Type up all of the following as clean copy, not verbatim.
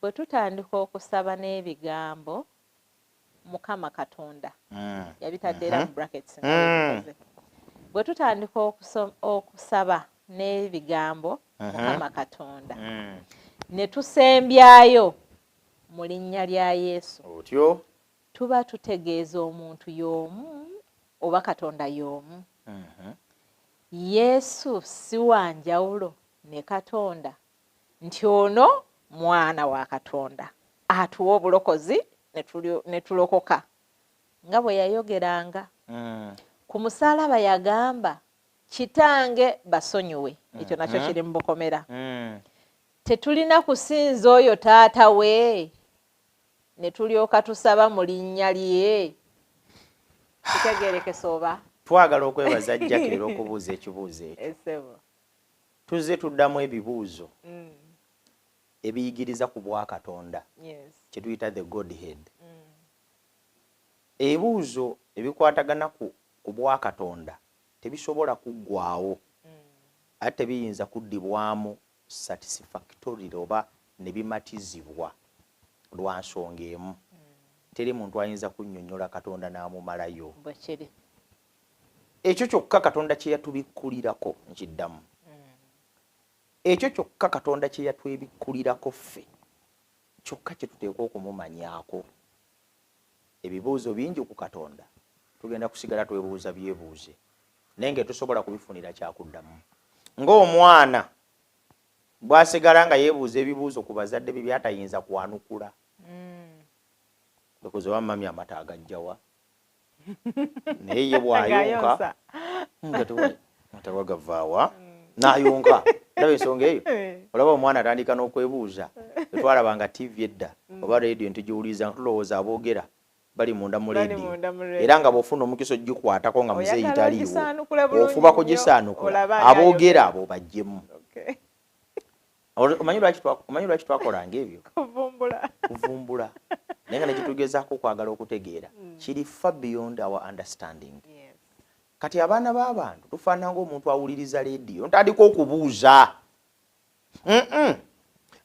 bwe tutandika okusaba n'ebigambo Mukama Katonda yabitadde era mu brackets bwe tutandika okusaba n'ebigambo Mukama Katonda ne tusembyayo mu linnya lya Yesu otyo tuba tutegeeza omuntu y'omu oba Katonda y'omu. Yesu si wanjawulo ne Katonda nti ono mwana wa Katonda atuwa obulokozi ne tulokoka nga bwe yayogeranga ku musaalaba yagamba kitange basonyiwe ekyo nakyo kiri mu bukomera tetulina kusinza oyo taata we ne tulyoka tusaba mu linnya lye. Kitegeerekese oba twagala okwebaza Jackie okubuuza ekibuuzo ekyo tuzze tuddamu ebibuuzo ebiyigiriza ku bwa Katonda kye tuyita the Godhead. Ebibuuzo ebikwatagana ku bwa Katonda tebisobola kuggwaawo ate biyinza kuddibwamu satisfactory oba ne bimatizibwa lwa nsonga emu. Teri muntu ayinza kunnyonnyola Katonda n'amumalayo. Ekyo kyokka Katonda kye yatubikkulirako nkiddamu. Ekyo kyokka Katonda kye yatwebikkulirako ffe kyokka kye tuteekwa okumumanyaako. Ebibuuzo bingi ku Katonda tugenda kusigala twebuuza byebuuze naye nga tusobola kubifunira kyakuddamu. Ng'omwana bw'asigala nga yeebuuza ebibuuzo ku bazadde bye byatayinza kwanukula. Because wa mami amata agajjawa naye ye bw'ayonka matawa gavaawa n'ayonka. Ndaba ensonga eyo olaba omwana atandika n'okwebuuza twalabanga TV edda oba radio ntugiwuliza tulowooza aboogera bali munda mu radio era nga bw'ofuna omukisa ogikwatako nga muzeeyi taliiwo ofuba kugisaanukula aboogera abo bajjemu. Omanyi lwaki twakolanga ebyo? Kuvumbula. Naye nga nekitugezaako okwagala okutegeera kiri far beyond our understanding. Kati abaana b'abantu tufaanana ng'omuntu awuliriza leediyo ntandika okubuuza.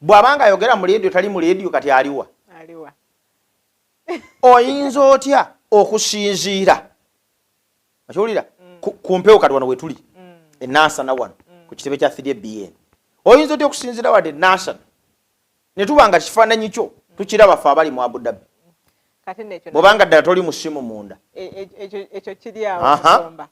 Bw'abanga ayogera mu leediyo tali mu leediyo kati aliwa? Oyinza otya okusinziira okiwulira ku mpewo kati wano we tuli enansana wano ku kitebe kya 3BN oyinza otya okusinziira wadde enansana ne tuba nga kifaananyi kyo tukiraba ffe abali mu Abu Dhabi bw'obanga ddala toli mu ssimu munda. Ekyo kiri awo kusomba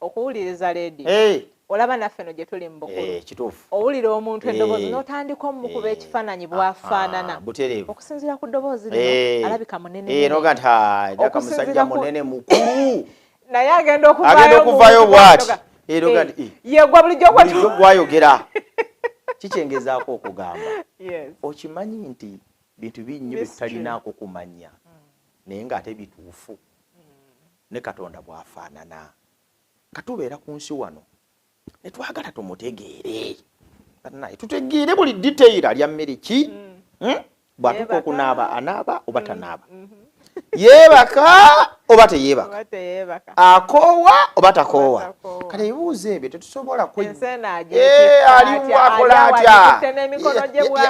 okuwuliriza leediyo olaba naffe no gye tuli mu bukulu kituufu owulira omuntu eddoboozi n'otandika omukuba ekifaananyi bw'afaanana okusinziira ku ddoboozi lino alabika munene noga nti daka musajja munene mukulu naye agenda okuvaayo bw'ati yegwa bulijjo gwayogera kikyengezaako okugamba okimanyi nti bintu binnyo bye tutalinaako kumanya naye ng'ate bituufu ne Katonda bw'afaanana. Katubeera ku nsi wano ne twagala tumutegeere naye tutegeere buli detail alya mmere ki bw'atuuka okunaaba anaaba oba tanaaba yeebaka oba teyeebaka akoowa oba takoowa. Kale ebibuuzo ebyo tetusobola aliwakola atya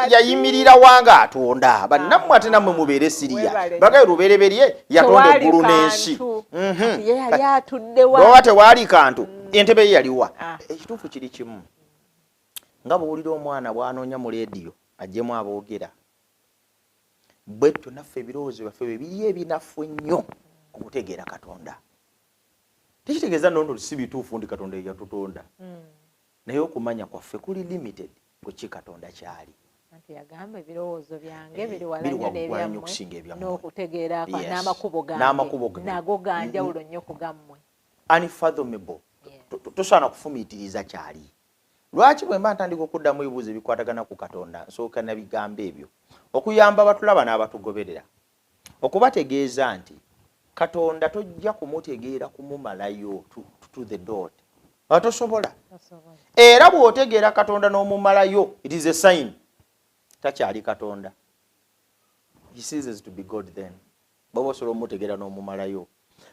yayimirira wanga atonda bannammwe ate nammwe mubeere siriya bagaye lubereberye yatonda eggulu n'ensi bw'oba tewaali kantu entebe ye yaliwa. Ekituufu kiri kimu nga bw'owulira omwana bw'anoonya mu leediyo ajjemu aboogera bwetyo naffe ebirowoozo byaffe bye biri ebinafu ennyo ku kutegeera Katonda. Tekitegeeza nno si bituufu ndi Katonda ye yatutonda naye okumanya kwaffe kuli limited ku ki Katonda kyali. Yagamba ebirowoozo byange biri walanyo n'ebyammwe n'okutegeera n'amakubo gange nago ganjawulo nnyo ku gammwe. Unfathomable. Tosaana kufumiitiriza kyali. Lwaki bwe mba ntandika okuddamu ebibuuzo ebikwatagana ku Katonda nsooka na bigambo ebyo okuyamba abatulaba n'abatugoberera okubategeeza nti Katonda tojja kumutegeera kumumalayo to the dot. Atosobola. Era bw'otegeera Katonda n'omumalayo it is a sign takyali Katonda. He ceases to be God then. Bw'oba osobola omutegeera n'omumalayo.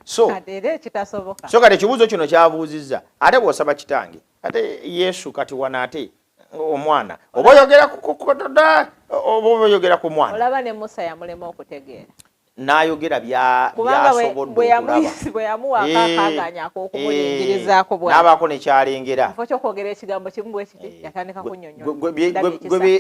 So kati ekibuuzo kino kyabuuzizza ate bw'osaba kitange ate Yesu kati wana ate omwana oba oyogera ku Katonda oba oyogera ku mwana. Olaba ne Musa yamulema okutegeera. N'ayogera byasobodde okulaba. Bwe yamuwa akaaganyako okumuyingirizaako bw'ati. N'abaako ne kyalengera. Kifo ky'okwogera ekigambo kimu bwe kiti yatandika kunnyonnyola.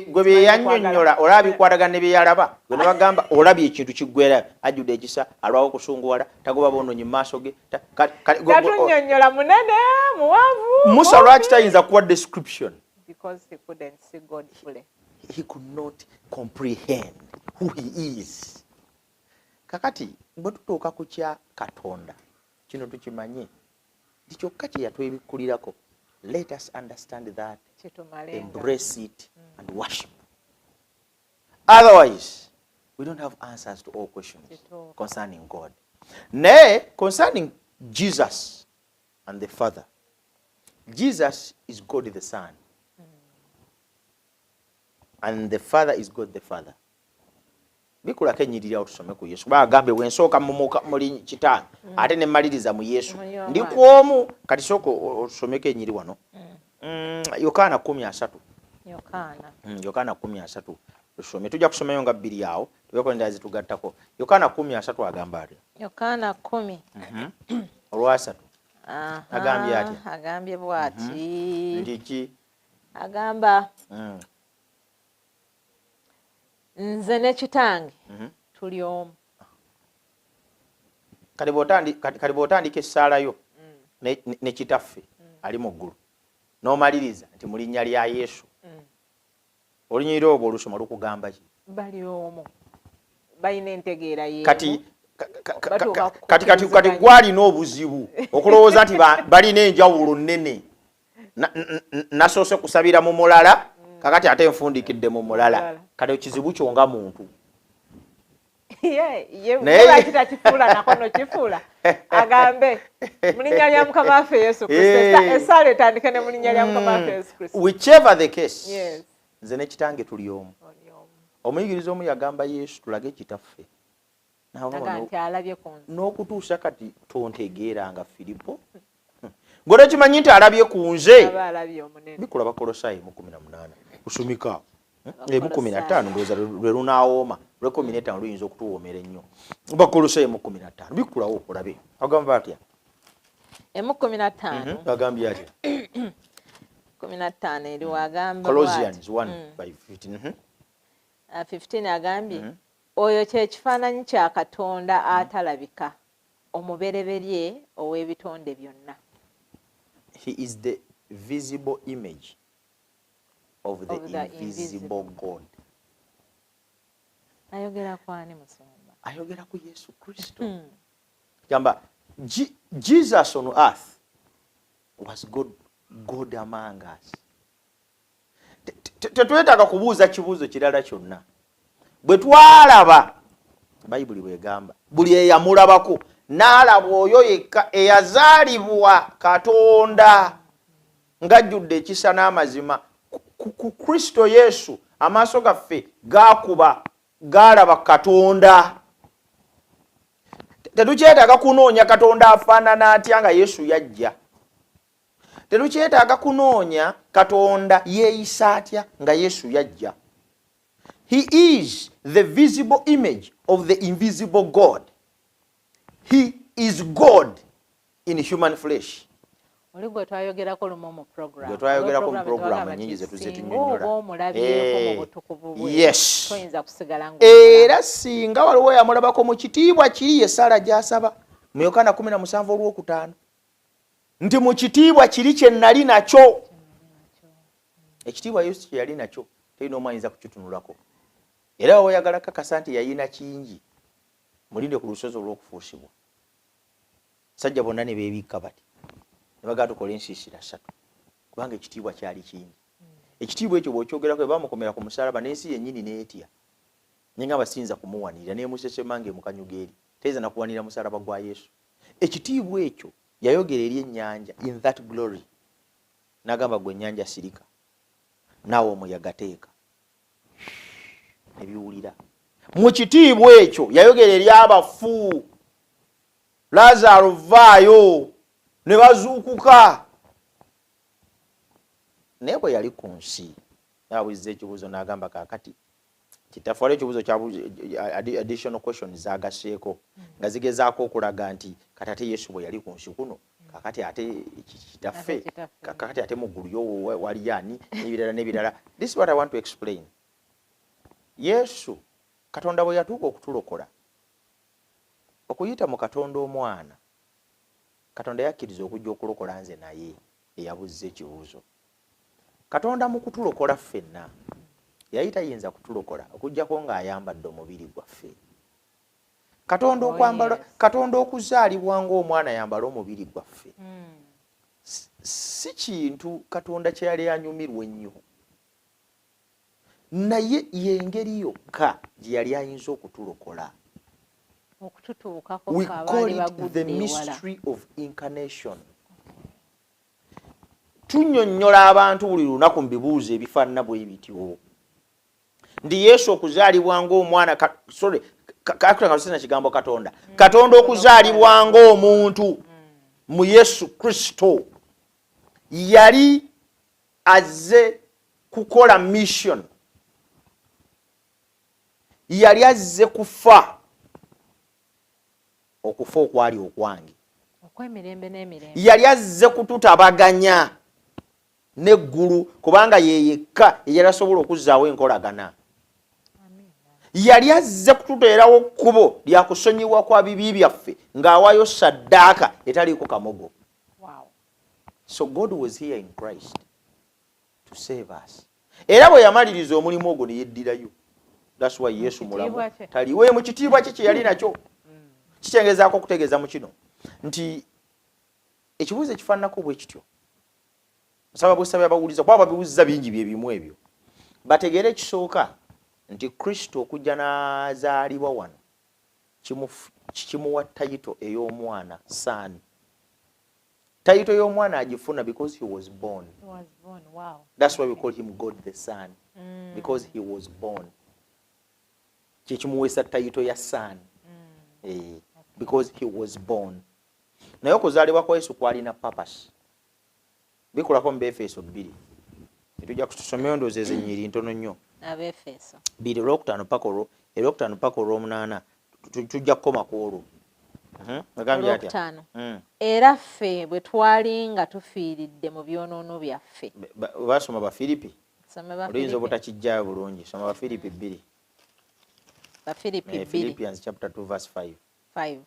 Gwe bye yannyonnyola olaba bikwatagana ne bye yalaba. Gwe ne bagamba olabye ekintu kiggwera ajjudde ekisa alwawo okusunguwala tagoba boononyi mu maaso ge. Tatunnyonnyola munene muwanvu. Musa lwaki tayinza kuwa description? Because he couldn't see God fully. He could not comprehend who he is. Kakati bwe tutuuka ku kya Katonda kino tukimanye ndi kyokka kye yatwebikkulirako. Let us understand that, embrace it and worship. Otherwise we don't have answers to all questions concerning God. Nay, concerning Jesus and the Father, Jesus is God the Son and the Father is God the Father. Bikulako ennyirira otusome ku Yesu. Bagambe wensooka muli kitange ate ne mmaliriza mu Yesu. Ndi kwomu kati sooka otusomeko ennyiri wano. Yokaana 13. Yokaana 13 tusome. Tujja kusomayo nga bbiri awo tubeko endala zitugattako. Yokaana 13 agamba atya? Yokaana 10 olwasatu agambye atya? Agambye bw'ati. Ndiki? Agamba nze ne kitange tuli omu. Kati bw'otandika essaala yo ne kitaffe ali mu ggulu n'omaliriza nti mu linnya lya Yesu, olunyirira olwo olusoma lukugamba ki? Bali omu, balina entegeera y'emu. Kati gwalina obuzibu okulowooza nti balina enjawulo nnene. Nasoose kusabira mu mulala kakati ate nfundikidde mu mulala. Kati ekizibu kyo nga muntu. Naye kitakifuula nako nokifuula agambe mu linnya lya Mukama waffe Yesu Kristo. Essaala etandike ne mu linnya lya Mukama waffe Yesu Kristo. Whichever the case, nze ne kitange tuli omu. Omuyigiriza omu yagamba Yesu tulage kitaffe. N'okutuusa kati tontegeera nga Filipo. Gwe kimanyi nti alabye ku nze. Bikola Bakolosaayi 18 kusumika 15 ndowooza lwe lunaawooma, lwe 15 luyinza okutuwoomera ennyo. Bakolosaayi 15 bikulawo okulabe. Agamba atya? 15 agambye atya? 15 eri wagamba Colossians 1:15. 15 agambye oyo kye kifaananyi kya Katonda atalabika, omubereberye ow'ebitonde byonna. He is the visible image of the invisible God. Ayogera kwani musomba? Ayogera ku Yesu Kristo. Gamba Jesus on earth was God among us. Tetwetaaga kubuuza kibuuzo kirala kyonna. Bwe twalaba Bayibuli bwegamba buli eyamulabako n'alaba oyo yekka eyazaalibwa Katonda ng'ajjudde ekisa n'amazima. Ku Kristo Yesu amaaso gaffe gaakuba gaalaba Katonda. Tetukyetaaga kunoonya Katonda afaanana atya nga Yesu yajja. Tetukyetaaga kunoonya Katonda yeeyisa atya nga Yesu yajja. He is the visible image of the invisible God. He is God in human flesh. Oligwe twayogerako lumu mu program. Gwe twayogerako mu program nyingi ze tuzitunnyonnyola. Yes. Toyinza kusigala ngo. Era singa waliwo yamulabako mu kitiibwa kiri ye Sara gy'asaba mu Yokaana 17:5 nti mu kitiibwa kiri kye nali nakyo. Ekitiibwa Yesu kye yali nakyo terina omu ayinza kukitunulako. Era oyagala kakasa nti yayina kingi mulinde ku lusozi olw'okufuusibwa. Sajja bonna ne beebikka bati ne bagala tukola ensiisira 3 kubanga ekitiibwa kyali kingi. Ekitiibwa ekyo bw'okyogerako bamukomera ku musaalaba n'ensi yennyini n'etya. Nenga basinza kumuwanirira n'emusesema ng'emukanyuga eri. Teyinza na kuwanira musaalaba gwa Yesu. Ekitiibwa ekyo yayogera eri ennyanja in that glory. N'agamba gwe ennyanja sirika. Naawe omuyaga teeka. Ebiwulira. Mu kitiibwa ekyo yayogera eri abafu. Lazaro vaayo ne bazuukuka. naye bwe yali ku nsi yawizza ekibuuzo n'agamba kaakati kitaffe waliwo ekibuuzo kya additional questions zagaseeko nga zigezaako okulaga nti kati ate Yesu bwe yali ku nsi kuno kakati ate kitaffe kakati ate mu ggulu yo wali ani n'ebirala n'ebirala. This is what I want to explain. Yesu Katonda bwe yatuuka okutulokola okuyita mu Katonda omwana, Katonda yakkiriza okujja okulokola nze naye eyabuzza ekibuuzo. Katonda mu kutulokola ffenna yali tayinza kutulokola okuggyako ng'ayambadde omubiri gwaffe. Katonda okwambala Katonda okuzaalibwa ng'omwana yambala omubiri gwaffe si kintu Katonda kye yali anyumirwa ennyo, naye yengeri yokka gye yali ayinza okutulokola. We call it the mystery of incarnation. Tunnyonnyola abantu buli lunaku mu bibuuzo ebifaanana bwe bityo ndi Yesu okuzaalibwa ng'omwana kakutanga kigambo Katonda. Katonda okuzaalibwa ng'omuntu mu Yesu Kristo yali azze kukola mission, yali azze kufa, okufa okwali okwange, okwemirembe n'emirembe. Yali azze kututabaganya n'eggulu kubanga ye yekka eyali asobola okuzzaawo enkolagana. Yali azze kututeerawo kkubo lya kusonyiwa kwa bibi byaffe ng'awaayo saddaaka etaliiko kamogo. So God was here in Christ to save us. Era bwe yamaliriza omulimu ogwo ne yeddirayo. That's why Yesu mulamu taliwe mu kitiibwa kye yali nakyo. Kikyengezaako okutegeeza mu kino nti ekibuuzo ekifaananako bwe kityo nsaba busabye abawuliza kuba babiwuliza bingi bye bimu ebyo bategeere ekisooka nti Kristo okujja n'azaalibwa wano kimuwa tayito ey'omwana son. Tayito y'omwana agifuna because he was born. Wow. That's why we call him God the Son, because he was born. Kikimuweesa tayito ya son. Because he was born. Naye okuzaalibwa kwa Yesu kwalina purpose. Bikolako mu Befeso 2. Tujja kusomera ndowooza ezennyiri ntono nnyo. Abefeso 2 olwokutaano paka olw'omunaana tujja kukoma ku olwo. Agambye atya? Era ffe bwe twali nga tufiiridde mu byonoono byaffe. Basoma Bafiripi. Oluyinza obutakijjaayo bulungi. Soma Bafiripi 2. Bafiripi 2. Philippians chapter 2 verse 5.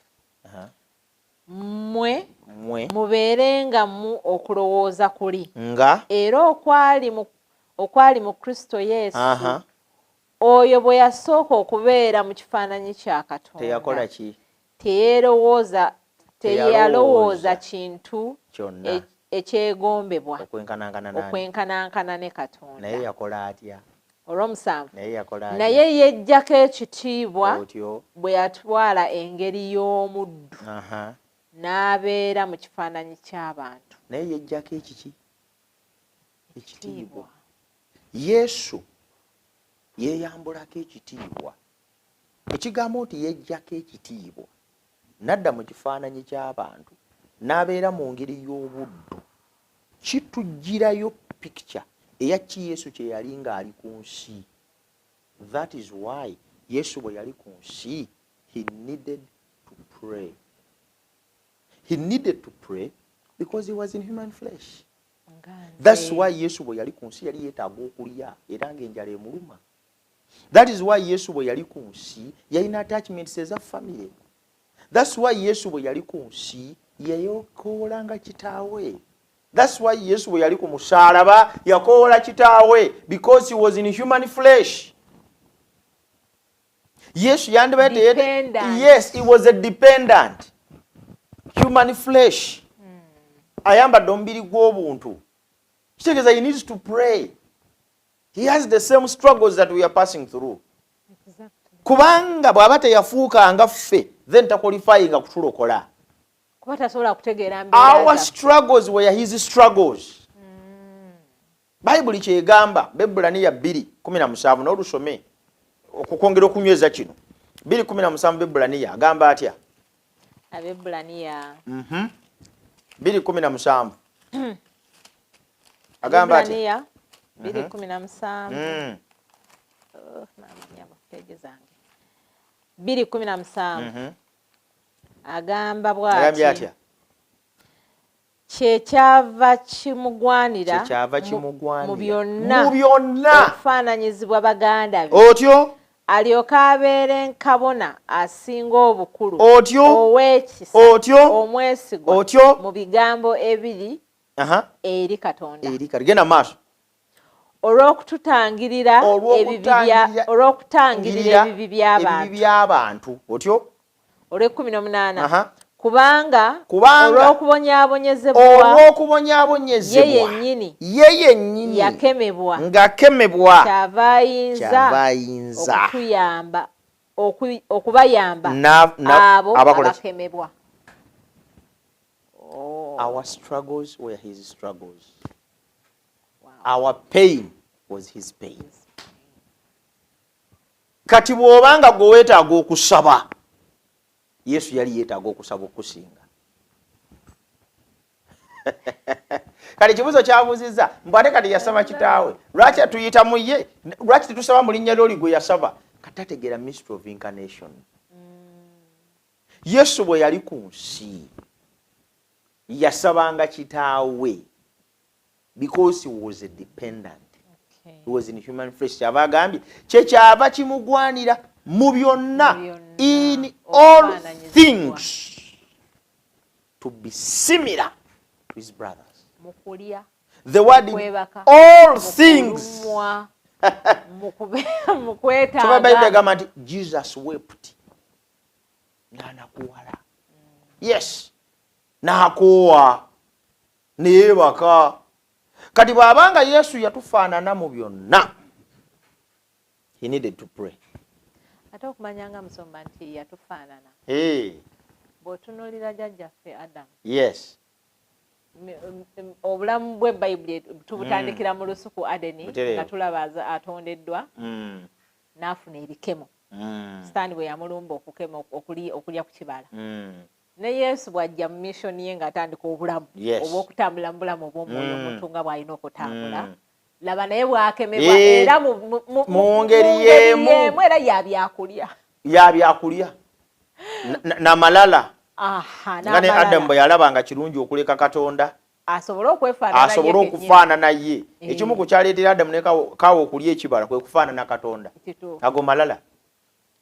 Mwe mubeerenga mu okulowooza kuli nga era okwali mu Kristo Yesu oyo bwe yasooka okubeera mu kifaananyi kya Katonda. Teyakola ki? Teyalowooza kintu ekyegombebwa okwenkanankana ne Katonda. Naye yakola atya? Olw'omusanvu naye yeggyako ekitiibwa bwe yatwala engeri y'omuddu n'abeera mu kifaananyi ky'abantu. Naye yeggyako ekiki? Ekitiibwa. Yesu yeeyambulako ekitiibwa. Ekigambo nti yeggyako ekitiibwa n'adda mu kifaananyi ky'abantu n'abeera mu ngeri y'obuddu kitugirayo picture eya ki Yesu kye yali ng'ali ku nsi. That is why Yesu bwe yali ku nsi he needed to pray. He needed to pray because he was in human flesh. That's why Yesu bwe yali ku nsi yali yeetaaga okulya era ng'enjala emuluma. That is why Yesu bwe yali ku nsi yalina attachments eza family. That's why Yesu bwe yali ku nsi yayokoolanga kitaawe. That's why Yesu bwe yali ku musaalaba yakoola kitaawe because he was in human flesh. Yesu yandibadde yes, he was a dependent. Human flesh. Ayambadde omubiri gw'obuntu. Kitegeeza he needs to pray. He has the same struggles that we are passing through. Exactly. Kubanga bw'aba teyafuukanga ffe then taqualifyinga kutulokola. Kuba tasobola kutegeera mbeera zaffe. Our struggles were his struggles. Bayibuli kyegamba Bebulaniya 2:17 n'olusome okukwongera okunyweza kino. 2:17 Bebulaniya agamba atya? Abebulaniya 2:17 agamba ati 2:17 2:17 agamba bw'ati kyekyava kimugwanira mu byonna okufaananyizibwa baganda be otyo alyoke abeere kabona asinga obukulu otyo ow'ekisa otyo omwesigwa otyo mu bigambo ebiri eri Katonda genda maaso olw'okutangirira ebibi by'abantu otyo olw'18 kubanga olw'okubonyaabonyezebwa ye yennyini yakemebwa kyava ayinza okubayamba abo abakemebwa. Our struggles were his struggles. Our pain was his pain. Kati bw'obanga gwe weetaaga okusaba, Yesu yali yeetaaga okusaba okusinga. Kati kibuzo kyabuuzizza mbu ate kati yasaba kitaawe, lwaki atuyita mu ye, lwaki tetusaba mu linnya ly'oli gwe yasaba? Kati ategeera mystery of incarnation. Yesu bwe yali ku nsi yasabanga kitaawe because he was a dependent. He was in human flesh. Kyava agambye kyekyava kimugwanira mu byonna, in all things, to be similar to his brothers. The word in all things. Jesus wept. Nanakuwala. Yes. Nakowa. Neebaka. Kati bw'abanga Yesu yatufaanana mu byonna, he needed to pray. Ate okumanyanga musomba nti yatufaanana. Bw'otunuulira jjajjaffe Adamu. Yes. Obulamu bw'Ebbayibuli tubutandikira mu lusuku Adeni nga tulaba atondeddwa n'afuna ebikemo. Sitaani bwe yamulumba okukema okulya ku kibala. Ne Yesu bw'ajja mu missoni ye ng'atandika obulamu obw'okutambula mu bulamu obw'omwoyo omuntu nga bw'alina okutambula. Laba naye bw'akemebwa era mu ngeri y'emu era yabyakulya. N'amalala. Nga ne Adamu bwe yalabanga kirungi okuleka Katonda asobole okufaanana ye. Ekimu ku kyaleetera Adamu ne Kaawa okulya ekibala kwe kufaanana Katonda. Ago malala.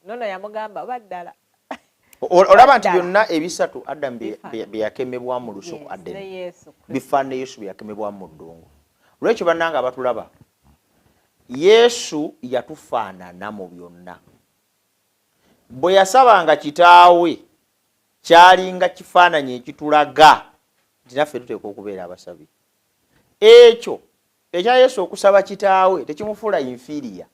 Nono yamugamba oba ddala. Olaba nti byonna ebisatu Adamu bye yakemebwa mu lusuku Adeni bifaanana Yesu bye yakemebwa mu ddungu. Lwekyo bannanga abatulaba, Yesu yatufaanana mu byonna. Bwe yasabanga kitaawe kyalinga kifaananyi ekitulaga nti naffe tuteekwa okubeera abasabi. Ekyo ekya Yesu okusaba kitaawe tekimufuula inferior.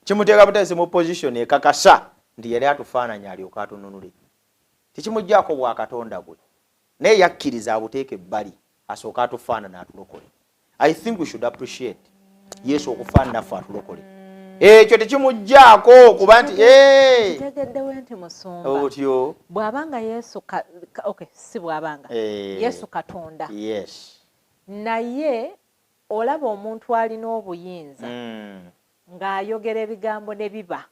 Kimuteeka butesi mu position ekakasa nti yali atufaananyi alyoka atununule. Tekimuggyako bwa Katonda bwe, naye yakkiriza abuteeke ebbali asooka atufaanana atulokole. I think we should appreciate Yesu okufaanana ffe atulokole. Ekyo tekimuggyako kuba nti kitegeddewo nti musumba otyo bw'abanga Yesu si bw'abanga Yesu Katonda. Yes. Naye olaba omuntu alina obuyinza ng'ayogera ebigambo ne biba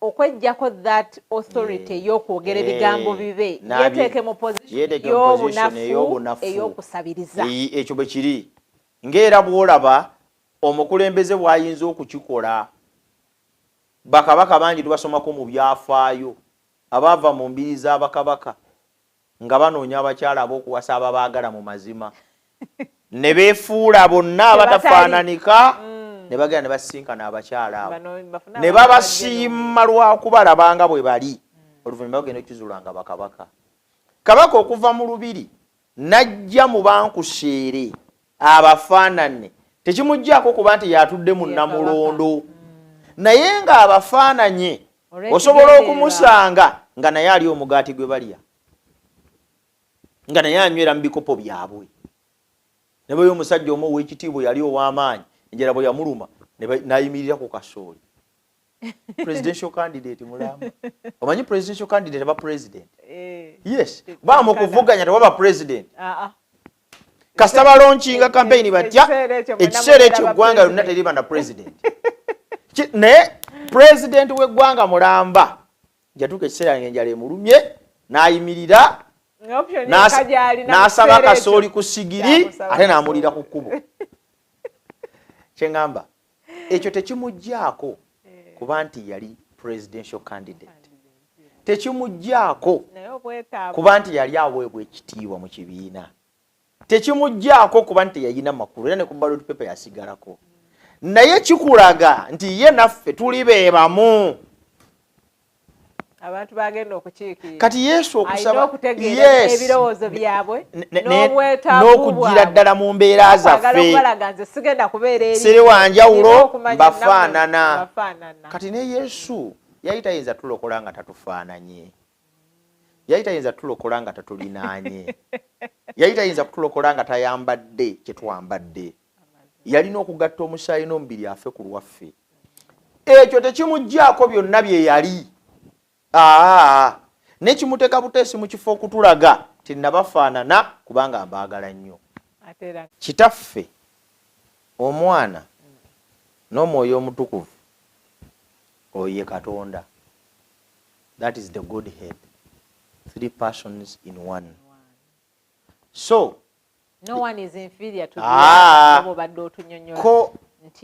okweggyako that authority ey'okwogera ebigambo bibe yeteeke mu position ey'obunafu ey'okusabiriza. Ekyo bwe kiri ng'era bw'olaba omukulembeze bw'ayinza okukikola. Bakabaka bangi tubasomako mu byafaayo abaava mu mbiri z'abakabaka nga banoonya abakyala ab'okuwasa ababaagala mu mazima ne beefuula bonna abatafaananika ne bagenda ne basinkana abakyala abo ne babasiima lwakubalabanga bwe bali. Oluvannyuma bagenda okukizuulanga bakabaka. Kabaka okuva mu lubiri n'ajja mu bankuseere abafaanane tekimuggyako kuba nti yatudde mu Namulondo. Naye ng'abafaananye osobola okumusanga nga naye ali omugaati gwe balya, nga naye anywera mu bikopo byabwe. Ne bwe omusajja omu ow'ekitiibwa yali ow'amaanyi enjala bwe yamuluma n'ayimirira ku kasooli. Presidential candidate mulamba. Omanyi presidential candidate aba president? Yes. Baba mu kuvuganya tewaba president. kasita balaunchinga campaign batya ekiseera ekyo eggwanga lyonna teriba na president naye president w'eggwanga mulamba jatuuka ekiseera ng'enjala emulumye n'ayimirira n'asaba kasooli ku sigiri ate n'amulira ku kkubo kyeŋŋamba ekyo tekimuggyako kuba nti yali presidential candidate tekimuggyako kuba nti yali aweebwa ekitiibwa mu kibiina tekimuggyako kuba nti yayina makulu era ne ku ballot paper yasigalako naye kikulaga nti ye naffe tuli beebamu abantu bagenda okukiikirira kati Yesu okusaba ebirowoozo byabwe n'okugira ddala mu mbeera zaffe siri wanjawulo bafaanana kati ne Yesu yali tayinza tulokola nga tatufaananye yali tayinza tulokola nga tatulinaanye yali tayinza kutulokola nga tayambadde kye twambadde yalina okugatta omusaayi n'omubiri afe ku lwaffe ekyo tekimuggyako byonna bye yali nekimuteeka buteesi mu kifo okutulaga tinnabafaanana kubanga mbaagala nnyo kitaffe omwana n'omwoyo omutukuvu oyo ye Katonda. That is the Godhead, 3 persons in one. So no one is inferior to the other.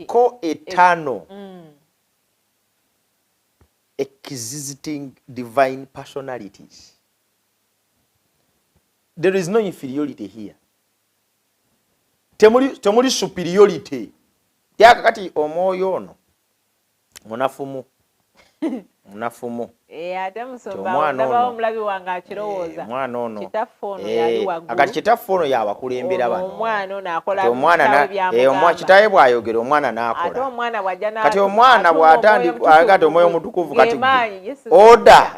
Co-eternal, existing divine personalities. There is no inferiority here. Temuli superiority. Yakakati omwoyo ono munafumu. Munafumu. Ate musomba ndaba omulabi wange akirowooza. Mwana ono. Kitaffe ono yali waggulu. Akati kitaffe ono yabakulembera bano. Omwana ono akola byamugamba. Omwana kitaye bw'ayogera omwana n'akola. Ate omwana bw'ajja n'akola. Kati omwana bw'atandika agati omwoyo omutukuvu kati order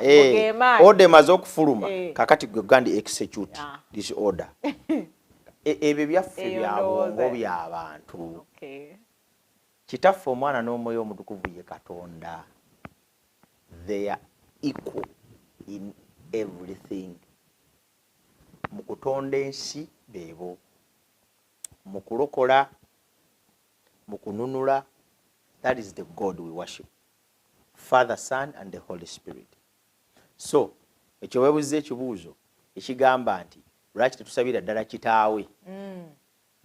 order emaze okufuluma kakati gwe gandi execute this order. Ebyo byaffe bya bwongo by'abantu. Kitaffe omwana n'omwoyo omutukuvu ye Katonda. They are equal in everything. Mukutonda ensi beebo, mukulokola, mukununula. That is the God we worship. Father, Son, and the Holy Spirit. So, ekyo weebuuza ekibuuzo ekigamba nti lwaki tetusabira ddala kitaawe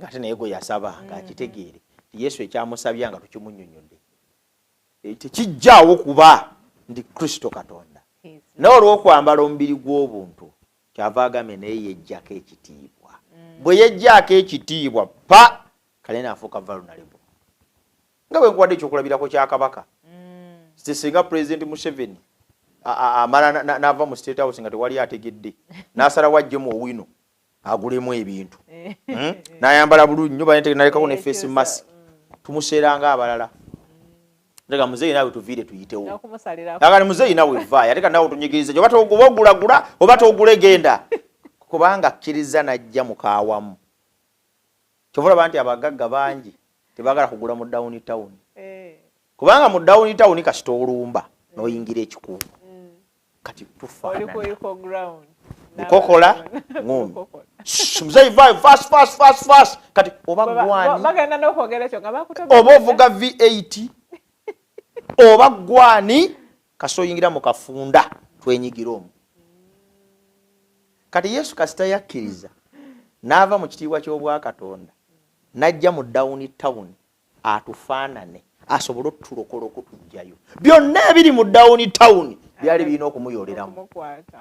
ng'ate naye gwe yasaba ng'akitegeere nti Yesu ekyamusabya nga tukimunnyonnyodde tekijjaawo kuba ndi Kristo Katonda. Naye olw'okwambala omubiri gw'obuntu kyava agambye naye yejjako ekitiibwa. Bwe yejjako ekitiibwa pa kale n'afuuka vulnerable. Nga bwe nkuwadde ekyokulabirako kya Kabaka. Singa President Museveni amala n'ava mu State House nga tewali ategedde n'asalawo ajjemu owino agulemu ebintu n'ayambala bulungi nnyo nalekako ne face mask tumuseeranga abalala. Ndega muzeyi nawe tuviire tuyitewo. Agani muzeyi nawe vaayo ate nawe tunyigirize oba togulagula oba togulegenda kubanga akkiriza najja mukaawamu. Kyovula banti abagagga bangi tebagala kugula mu downtown. Kubanga mu downtown kasita olumba n'oyingira ekikuubo. Kati tufaanana. Mukokola ng'ombe. Muzeyi vaayo fast. Kati oba gwani. Bagenda n'okwogera ekyo nga bakutoba. Oba ovuga V8. Oba gwani kasoyingira mu kafunda twenyigiro omu. Kati Yesu kasita yakkiriza n'ava mu kitiibwa ky'obwa Katonda n'ajja mu downtown atufaanane asobole otulokola okutujjayo. Byonna ebiri mu downtown byali birina okumuyoleramu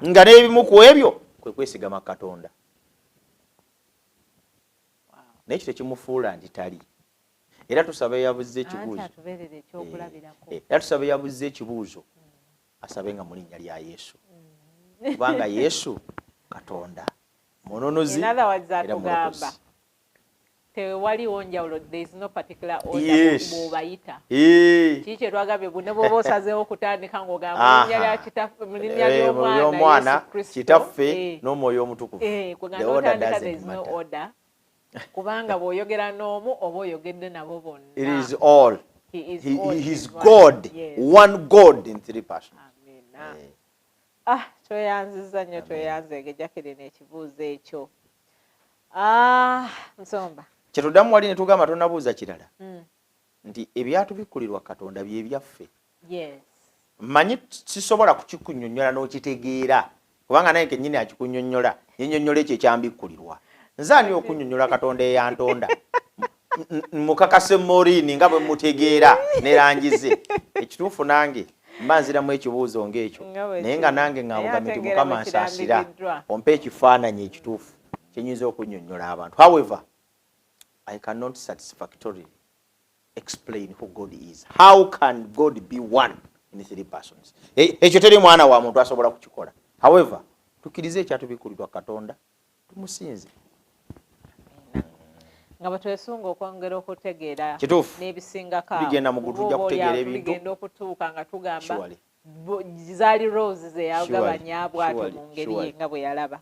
nga n'ebimu ku ebyo kwe kwesigama Katonda. Naye ekyo tekimufuula nti tali. Era tusaba yabuze ekibuuzo. Era tusaba yabuze ekibuuzo. Asabe nga mu linnya lya Yesu. Kubanga Yesu Katonda. Munonozi era mulokozi. Tewaliwo njawulo, there is no particular order bw'obayita. Kiki twagambye bune bw'oba osazeewo okutandika ng'ogamba mu linnya ly'omwana Yesu Kristo kitaffe n'omwoyo omutukuvu. Kwe otandika there is no order. Kubanga bw'oyogera n'omu oba oyogedde nabo bonna. It is all. He is God. Yes. One God in 3 persons. Amen. Tweyanziza nnyo tweyanzeege Jacqueline ekibuuzo ekyo. Nsomba kyetuddamu wali ne tugamba tonabuuza kirala nti ebyatubikkulirwa Katonda bye byaffe. Mmanyi sisobola kukikunnyonnyola n'okitegeera kubanga naye kennyini akikunnyonnyola yennyonnyola ekyo ekyambikkulirwa. Nze ani okunnyonnyola Katonda eyantonda mukakase Morini nga bwe mutegeera ne langize ekituufu nange mba nziramu ekibuuzo ng'ekyo naye nga nange ŋŋambugambye nti Mukama nsaasira ompe ekifaananyi ekituufu kyenyinza okunnyonnyola abantu. However, I cannot satisfactorily explain who God is. How can God be one in three persons? Ekyo teri mwana wa muntu asobola kukikola. However, tukkirize ekyatubikkulirwa Katonda tumusinze. Nga batwesunga okwongera okutegeera n'ebisingako bigenda mu tujja kutegeera ebintu tugenda okutuuka nga tugamba zaali rose ze yagabanya bw'atyo mu ngeri nga bwe yalaba.